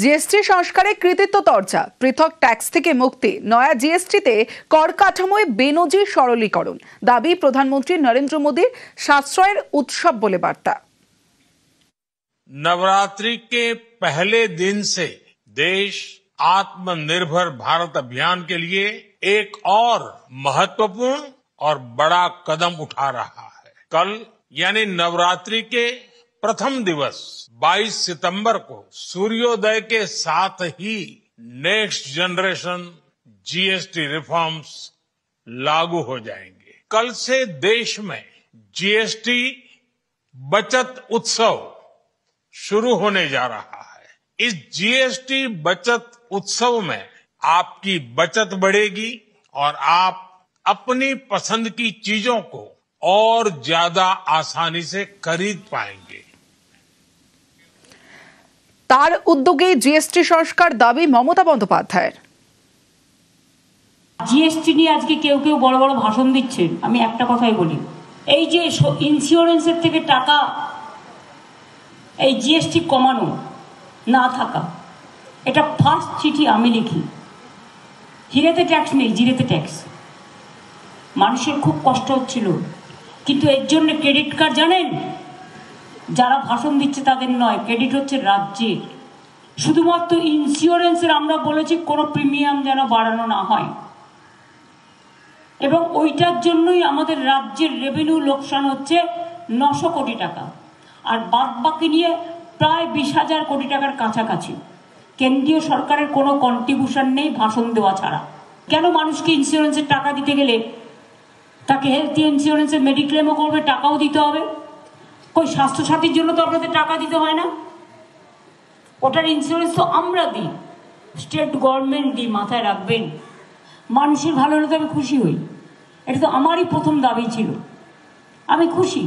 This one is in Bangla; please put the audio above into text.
জিএসটি সংস্কারে কৃতিত্ব চর্চা, পৃথক ট্যাক্স থেকে মুক্তি, নয়া জিএসটিতে কর কাঠামোয় বেনজির সরলীকরণ, দাবি প্রধানমন্ত্রী নরেন্দ্র মোদীর সাশ্রয়ের উৎসব বলে বার্তা। नवरात्रि के पहले दिन से देश आत्मनिर्भर भारत अभियान के लिए एक और महत्वपूर्ण और बड़ा कदम उठा रहा है। कल यानी नवरात्रि के प्रथम दिवस 22 सितंबर को सूर्योदय के साथ ही नेक्स्ट जनरेशन जीएसटी रिफॉर्म्स लागू हो जाएंगे। कल से देश में जीएसटी बचत उत्सव शुरू होने जा रहा है। इस जीएसटी बचत उत्सव में आपकी बचत बढ़ेगी और आप अपनी पसंद की चीजों को और ज्यादा आसानी से खरीद पाएंगे। তার উদ্যোগে জিএসটি সংস্কার দাবি মমতা বন্দ্যোপাধ্যায়ের। জিএসটি নিয়ে আজকে কেউ কেউ বড় বড় ভাষণ দিচ্ছেন, আমি একটা কথাই বলি, এই যে ইন্স্যুরেন্সের থেকে টাকা, এই জিএসটি কমানো না থাকা, এটা ফার্স্ট চিঠি আমি লিখি। হিরেতে ট্যাক্স নেই, জিরেতে ট্যাক্স। মানুষের খুব কষ্ট হচ্ছিল, কিন্তু এর জন্য ক্রেডিট কার্ড জানেন, যারা ভাষণ দিচ্ছে তাদের নয়, ক্রেডিট হচ্ছে রাজ্যের। শুধুমাত্র ইন্স্যুরেন্সের আমরা বলেছি কোনো প্রিমিয়াম যেন বাড়ানো না হয়, এবং ওইটার জন্যই আমাদের রাজ্যের রেভিনিউ লোকসান হচ্ছে 900 কোটি টাকা, আর বাদ বাকি নিয়ে প্রায় 20,000 কোটি টাকার কাছাকাছি। কেন্দ্রীয় সরকারের কোনো কন্ট্রিবিউশন নেই ভাষণ দেওয়া ছাড়া। কেন মানুষকে ইন্স্যুরেন্সের টাকা দিতে গেলে তাকে হেলথ ইন্স্যুরেন্সের মেডিক্লেমও করবে, টাকাও দিতে হবে? কই স্বাস্থ্যসাথীর জন্য তো আপনাদের টাকা দিতে হয় না? ওটার ইন্স্যুরেন্স তো আমরা দিই, স্টেট গভর্নমেন্ট দিই, মাথায় রাখবেন। মানুষের ভালো হলে তো আমি খুশি হই, এটা তো আমারই প্রথম দাবি ছিল, আমি খুশি।